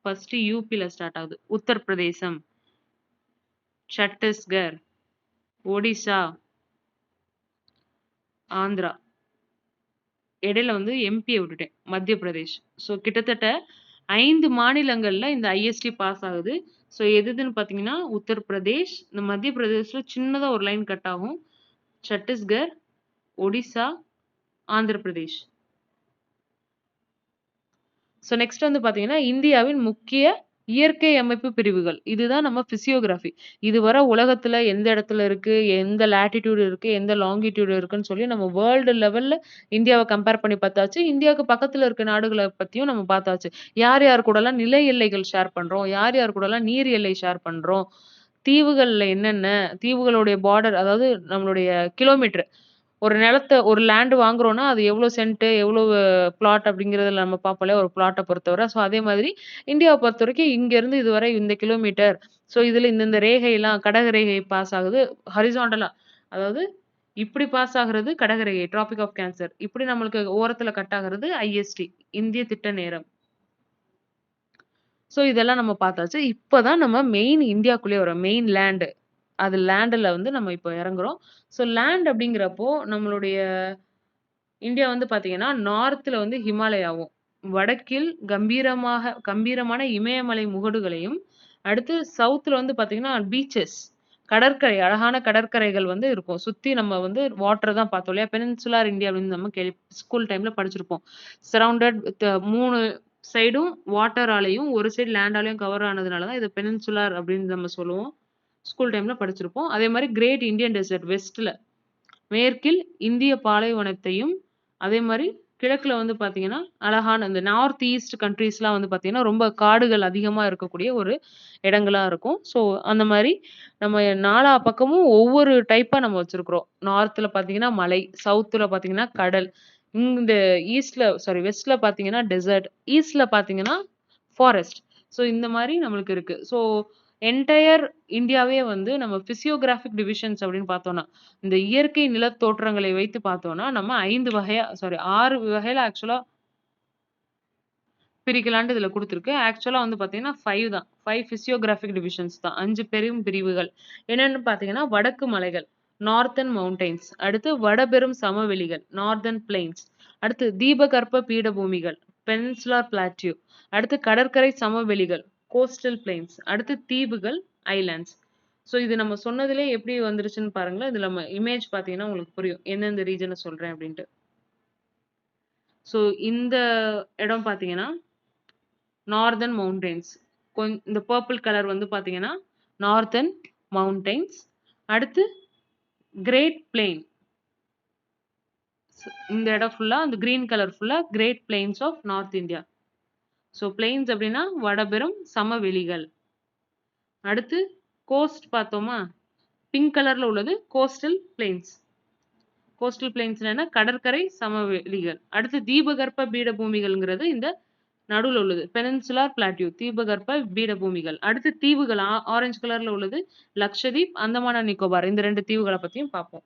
ஃபர்ஸ்ட் யூபில ஸ்டார்ட் ஆகுது. உத்தரப்பிரதேசம், சத்தீஸ்கர், ஒடிசா, ஆந்திரா. இடையில வந்து எம்பிய விட்டுட்டேன். மத்திய பிரதேஷ். ஸோ கிட்டத்தட்ட 5 மாநிலங்கள்ல இந்த ஐஎஸ்டி பாஸ் ஆகுது. ஸோ எதுன்னு பார்த்தீங்கன்னா உத்தரப்பிரதேஷ், இந்த மத்திய பிரதேஷ்ல சின்னதா ஒரு லைன் கட் ஆகும். சத்தீஸ்கர், ஒடிசா, ஆந்திர பிரதேஷ். ஸோ நெக்ஸ்ட் வந்து பார்த்தீங்கன்னா, இந்தியாவின் முக்கிய இயற்கை அமைப்பு பிரிவுகள். இதுதான் நம்ம பிசியோகிராஃபி. இதுவரை உலகத்துல எந்த இடத்துல இருக்கு, எந்த லேட்டிட்யூட் இருக்கு, எந்த லாங்கிட்யூட் இருக்குன்னு சொல்லி நம்ம வேர்ல்டு லெவல்ல இந்தியாவ கம்பேர் பண்ணி பார்த்தாச்சு. இந்தியாவுக்கு பக்கத்துல இருக்க நாடுகள பத்தியும் நம்ம பார்த்தாச்சு. யார் யார் கூடலாம் நில எல்லைகள் ஷேர் பண்றோம், யார் யார் கூடலாம் நீர் எல்லை ஷேர் பண்றோம், தீவுகள்ல என்னென்ன, தீவுகளுடைய பார்டர் அதாவது நம்மளுடைய கிலோமீட்டர் ஒரு நிலத்த ஒரு லேண்ட் வாங்குறோம்னா, அது எவ்வளோ சென்ட், எவ்வளவு பிளாட் அப்படிங்கிறதுல நம்ம பார்ப்போம் இல்லையா? ஒரு பிளாட்ட பொறுத்தவரை. ஸோ அதே மாதிரி இந்தியாவ பொறுத்தவரைக்கும் இங்கேருந்து இதுவரை இந்த கிலோமீட்டர். ஸோ இதுல இந்த ரேகைலாம் கடக ரேகை பாஸ் ஆகுது. ஹாரிசான்டலா அதாவது இப்படி பாஸ் ஆகுறது கடகரேகை, ட்ராபிக் ஆஃப் கேன்சர். இப்படி நம்மளுக்கு ஓரத்துல கட் ஆகுறது ஐஎஸ்டி, இந்திய திட்ட நேரம். ஸோ இதெல்லாம் நம்ம பார்த்தாச்சு. இப்ப தான் நம்ம மெயின் இந்தியாக்குள்ளேயே வரோம். Main land. அது லேண்ட்ல வந்து நம்ம இப்போ இறங்குறோம். ஸோ லேண்ட் அப்படிங்கிறப்போ நம்மளுடைய இந்தியா வந்து பார்த்தீங்கன்னா, நார்த்ல வந்து ஹிமாலயாவும், வடக்கில் கம்பீரமான இமயமலை முகடுகளையும், அடுத்து சவுத்ல வந்து பார்த்தீங்கன்னா, பீச்சஸ் கடற்கரை, அழகான கடற்கரைகள் வந்து இருக்கும். சுத்தி நம்ம வந்து வாட்டர் தான் பார்த்தோம் இல்லையா? பெனின்சுலார் இந்தியா அப்படின்னு நம்ம ஸ்கூல் டைம்ல படிச்சிருப்போம். சரவுண்டட் வித் 3 சைடும் வாட்டராலயும், ஒரு சைடு லேண்டாலயும் கவர் ஆனதுனால தான் இத பெனின்சுலார் அப்படின்னு நம்ம சொல்லுவோம். ஸ்கூல் டைம்ல படிச்சிருப்போம். அதே மாரி கிரேட் இந்தியன் டெசர்ட் வெஸ்ட்ல மேற்கில் இந்திய பாலைவனத்தையும், அதே மாரி கிழக்குல வந்து பார்த்தீங்கன்னா, அழகான இந்த நார்த் ஈஸ்ட் கண்ட்ரீஸ்லாம் வந்து பார்த்தீங்கன்னா, ரொம்ப காடுகள் அதிகமா இருக்கக்கூடிய ஒரு இடங்களா இருக்கும். ஸோ, அந்த மாரி நம்ம நாலா பக்கமும் ஒவ்வொரு டைப்பா நம்ம வச்சிருக்கிறோம். நார்த்ல பார்த்தீங்கன்னா மலை, சவுத்ல பார்த்தீங்கன்னா கடல், இந்த வெஸ்ட்ல பார்த்தீங்கன்னா டெசர்ட், ஈஸ்ட்ல பார்த்தீங்கன்னா ஃபாரஸ்ட். ஸோ, இந்த மாரி நம்மளுக்கு இருக்கு. ஸோ, என்டயர் இந்தியாவே வந்து நம்ம பிசியோகிராபிக் டிவிஷன்ஸ் அப்படின்னு பார்த்தோம்னா, இந்த இயற்கை நிலத்தோற்றங்களை வைத்து பார்த்தோம்னா, நம்ம 6 வகையில ஆக்சுவலா பிரிக்கலான்ட்டு இதுல குடுத்துருக்கு. ஆக்சுவலா வந்து பார்த்தீங்கன்னா 5 தான். 5 பிசியோகிராபிக் டிவிஷன்ஸ் தான். 5 பெரும் பிரிவுகள். என்னன்னு பார்த்தீங்கன்னா, வடக்கு மலைகள், நார்த்தர்ன் மவுண்டெயின்ஸ். அடுத்து வடபெரும் சமவெளிகள், நார்தர்ன் பிளெயின்ஸ். அடுத்து தீபகற்ப பீடபூமிகள், பெனின்சுலார் பிளாட்டியூ. அடுத்து கடற்கரை சமவெளிகள், கோஸ்டல் பிளெயின்ஸ். அடுத்து தீவுகள், ஐலேண்ட்ஸ். ஸோ இது நம்ம சொன்னதிலே எப்படி வந்துருச்சுன்னு பாருங்களேன். இதுல நம்ம இமேஜ் பார்த்தீங்கன்னா உங்களுக்கு புரியும். எந்தெந்த ரீஜன சொல்றேன் அப்படின்ட்டு. ஸோ இந்த இடம் பார்த்தீங்கன்னா நார்தர்ன் மவுண்டெயின்ஸ். இந்த பர்பிள் கலர் வந்து பார்த்தீங்கன்னா, நார்தர்ன் மவுண்டெயின்ஸ். அடுத்து கிரேட் பிளெயின். இந்த இடம் ஃபுல்லா அந்த கிரீன் கலர் ஃபுல்லா great plains of north India. So plains அப்படின்னா வடபெரும் சமவெளிகள். அடுத்து கோஸ்ட் பார்த்தோமா? பிங்க் கலர்ல உள்ளது கோஸ்டல் பிளெயின்ஸ். கோஸ்டல் பிளெயின்ஸ்னா என்ன? கடற்கரை சமவெளிகள். அடுத்து தீபகற்ப பீடபூமிகள்ங்கிறது இந்த நடுவுல உள்ளது. பெனின்சுலார் பிளாட்டியூ தீபகற்ப பீடபூமிகள். அடுத்து தீவுகள் ஆரஞ்சு கலர்ல உள்ளது லக்ஷதீப், அந்தமான் அண்ட் நிக்கோபார். இந்த 2 தீவுகள பத்தியும் பார்ப்போம்.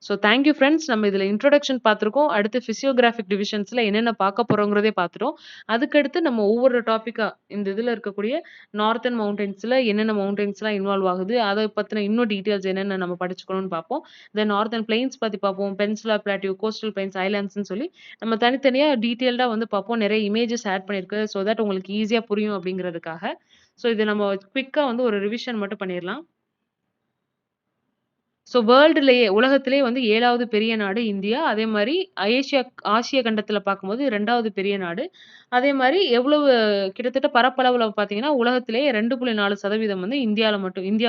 So thank you friends. நம்ம இதுல இன்ட்ரோடக்ஷன் பார்த்துருக்கோம். அடுத்து பிசியோகிராபிக் டிவிஷன்ஸ்ல என்னென்ன பார்க்க போறோங்கிறதே பார்த்துட்டோம். அதுக்கடுத்து நம்ம ஒவ்வொரு டாபிக்கா இந்த இதுல இருக்கக்கூடிய நார்த்தர்ன் மவுண்டெயின்ஸ்ல என்னென்ன மவுண்டெயின்ஸ்லாம் இன்வால்வ் ஆகுது, அத பத்தின இன்னும் டீட்டெயில்ஸ் என்னென்ன நம்ம படிச்சுக்கணும்னு பார்ப்போம். தென் நார்த்தர்ன் பிளெயின்ஸ் பத்தி பார்ப்போம். பெனின்சுலார் பிளாட்டியூ, கோஸ்டல் பிளெயின்ஸ், ஐலேண்ட்ஸ்ன்னு சொல்லி நம்ம தனித்தனியா டீட்டெயில்டா வந்து பார்ப்போம். நிறைய இமேஜஸ் ஆட் பண்ணியிருக்கு. ஸோ தட் உங்களுக்கு ஈஸியா புரியும் அப்படிங்கிறதுக்காக. ஸோ இத நம்ம குயிக்கா வந்து ஒரு ரிவிஷன் மட்டும் பண்ணிரலாம். ஸோ வேர்ல்டுலயே உலகத்திலேயே வந்து 7வது பெரிய நாடு இந்தியா. அதே மாரி ஆசிய கண்டத்தில பார்க்கும்போது 2வது பெரிய நாடு. அதே மாரி எவ்வளவு கிட்டத்தட்ட பரப்பளவுல பார்த்தீங்கன்னா, உலகத்திலேயே 2.4% வந்து இந்தியா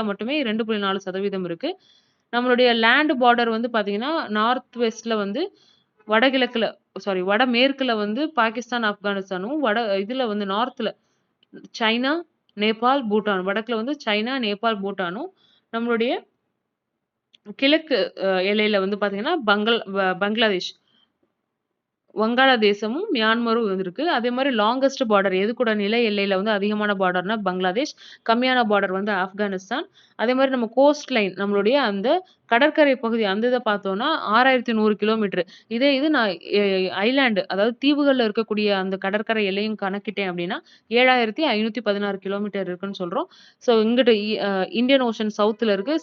மட்டுமே 2.4% இருக்கு. நம்மளுடைய லேண்ட் பார்டர் வந்து பார்த்தீங்கன்னா, நார்த் வெஸ்ட்ல வந்து வடமேற்குல வந்து பாகிஸ்தான், ஆப்கானிஸ்தானும், இதுல வந்து நார்த்ல சைனா, நேபாள், பூட்டான். வடக்குல வந்து சைனா, நேபாள், பூட்டானும், நம்மளுடைய கிழக்கு எல்லையில வந்து பார்த்தீங்கன்னா, பங்களாதேஷ், வங்காளதேசமும், மியான்மரும் இருக்கு. அதே மாரி லாங்கஸ்ட் பார்டர் எது கூட நில எல்லையில வந்து அதிகமான பார்டர்னா பங்களாதேஷ், கம்மியான பார்டர் வந்து ஆப்கானிஸ்தான். அதே மாரி நம்ம கோஸ்ட் லைன் நம்மளுடைய அந்த கடற்கரை பகுதி அந்த இத பார்த்தோம்னா 6100 கிலோமீட்டர். இதே இது நான் ஐலேண்ட் அதாவது தீவுகள்ல இருக்கக்கூடிய அந்த கடற்கரை எல்லையும் கணக்கிட்டேன் அப்படின்னா, 7516 கிலோமீட்டர் இருக்குன்னு சொல்றோம். ஸோ இங்கிட்டு இந்தியன் ஓஷன் சவுத்ல இருக்கு.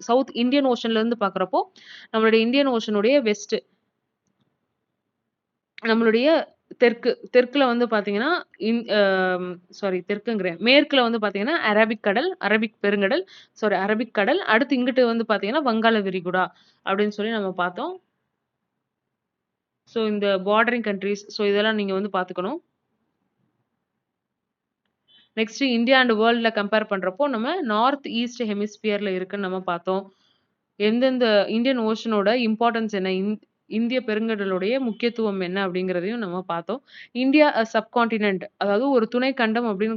சவுத் இந்தியன் ஓஷன்ல இருந்து பார்க்குறப்போ, நம்மளுடைய இந்தியன் ஓஷனுடைய வெஸ்ட் நம்மளுடைய தெற்குல வந்து பார்த்தீங்கன்னா, இன் அ தெற்குங்கிறேன். மேற்குல வந்து பார்த்தீங்கன்னா, அரபிக் கடல், அரபிக் பெருங்கடல், அரபிக் கடல். அடுத்து இங்கிட்டு வந்து பார்த்தீங்கன்னா, வங்காள விரிகுடா அப்படின்னு சொல்லி நம்ம பார்த்தோம். இந்த பார்டரிங் கண்ட்ரீஸ் இதெல்லாம் நீங்க வந்து பார்த்துக்கணும். நெக்ஸ்ட் இந்தியா அண்ட் வேர்ல்ட்ல கம்பேர் பண்றப்போ, நம்ம நார்த் ஈஸ்ட் ஹெமிஸ்பியர்ல இருக்குன்னு நம்ம பார்த்தோம். எந்தெந்த இந்தியன் ஓஷனோட இம்பார்ட்டன்ஸ் என்ன? இந்திய பெருங்கடலுடைய முக்கியத்துவம் என்ன? அப்படிங்கிறதையும் நம்ம பார்த்தோம். இந்தியா சப்கான்டினென்ட் அதாவது ஒரு துணை கண்டம் அப்படின்னு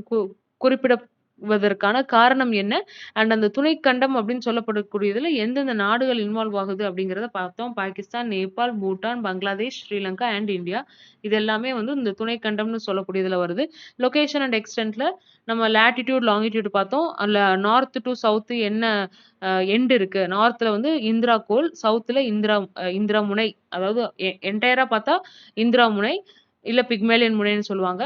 குறிப்பிடுவதற்கான காரணம் என்ன? அண்ட் அந்த துணை கண்டம் அப்படின்னு சொல்லப்படக்கூடியதுல எந்தெந்த நாடுகள் இன்வால்வ் ஆகுது அப்படிங்கிறத பார்த்தோம். Pakistan, Nepal, Bhutan, Bangladesh, Sri Lanka and India. இது எல்லாமே வந்து இந்த துணை கண்டம்னு சொல்லக்கூடியதுல வருது. லொகேஷன் அண்ட் எக்ஸ்டென்ட்ல நம்ம லாட்டிட்யூட், லாங்கிட்யூட் பார்த்தோம். அதுல நார்த் டூ சவுத் என்ன எண்ட் இருக்கு. நார்த்ல வந்து இந்திரா கோல், சவுத்ல இந்திரா முனை. அதாவது என்டையரா பார்த்தா இந்திரா முனை, இல்ல பிக்மேலியன் முனைன்னு சொல்லுவாங்க.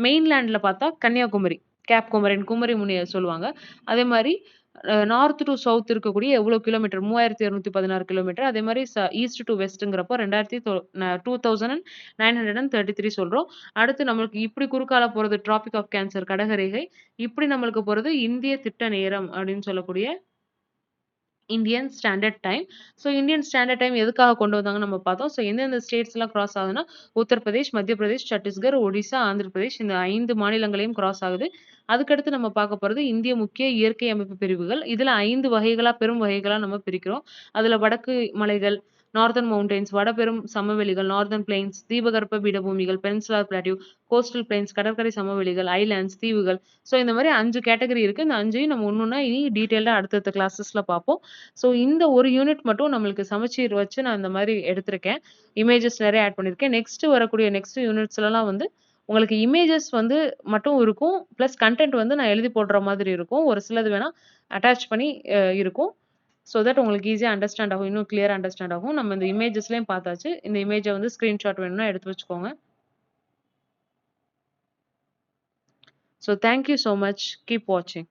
மெயின்லேண்ட்ல பார்த்தா கன்னியாகுமரி, கேப் குமரின் குமரி முனைய சொல்லுவாங்க. அதே மாரி நார்த் டூ சவுத் இருக்கக்கூடிய எவ்வளோ கிலோமீட்டர் 3216 கிலோமீட்டர். அதே மாரி ஈஸ்ட் டூ வெஸ்ட்ங்கிறப்போ 2933 சொல்றோம். அடுத்து நம்மளுக்கு இப்படி குறுக்கால போறது ட்ராபிக் ஆஃப் கேன்சர் கடகரேகை. இப்படி நம்மளுக்கு போறது இந்திய திட்ட நேரம் அப்படின்னு சொல்லக்கூடிய Indian standard time. Indian standard time எதுக்காக கொண்டு வந்தாங்கன்னு நம்ம பார்த்தோம். எந்தெந்த ஸ்டேட்ஸ்லாம் கிராஸ் ஆகுதுன்னா, உத்தரப்பிரதேஷ், மத்திய பிரதேஷ், சத்தீஸ்கர், ஒடிசா, ஆந்திர பிரதேஷ் இந்த 5 மாநிலங்களையும் கிராஸ் ஆகுது. அதுக்கடுத்து நம்ம பார்க்க போறது இந்திய முக்கிய இயற்கை அமைப்பு பிரிவுகள். இதுல 5 வகைகளா, பெரும் வகைகளா நம்ம பிரிக்கிறோம். அதுல வடக்கு மலைகள், நார்தர்ன் மவுண்டன்ஸ், வடபெரும் சமவெளிகள், நார்தர்ன் பிளெயின்ஸ், தீபகற்ப பீடபூமிகள், பெனின்சுலர் பிளாட்டியூ, கோஸ்டல் பிளெயின்ஸ், கடற்கரை சமவெளிகள், ஐலேண்ட்ஸ், தீவுகள். இந்த மாரி 5 கேட்டகரி இருக்கு. இந்த 5யும் நம்ம ஒண்ணொண்ணா இனி டீட்டெயில்டா அடுத்தடுத்த கிளாஸஸ்ல பார்ப்போம். இந்த ஒரு யூனிட் மட்டும் நம்மளுக்கு சமச்சீர் வச்சு நான் இந்த மாரி எடுத்திருக்கேன். இமேஜஸ் நெறைய ஆட் பண்ணியிருக்கேன். நெக்ஸ்ட் யூனிட்ஸ்லலாம் வந்து உங்களுக்கு இமேஜஸ் வந்து மட்டும் இருக்கும். பிளஸ் கன்டென்ட் வந்து நான் எழுதி போடுற மாதிரி இருக்கும். ஒரு சிலது வேணா அட்டாச் பண்ணி இருக்கும். தட் உங்களுக்கு ஈஸியா அண்டர்ஸ்டாண்ட் ஆகும். இன்னும் கிளியரா அண்டர்ஸ்டாண்ட் ஆகும். நம்ம இந்த இமேஜஸ்லயும் பார்த்தாச்சு. இந்த இமேஜ வந்து ஸ்கிரீன்ஷாட் வேணும்னா எடுத்து வச்சுக்கோங்க. Thank you so much. Keep வாட்சிங்.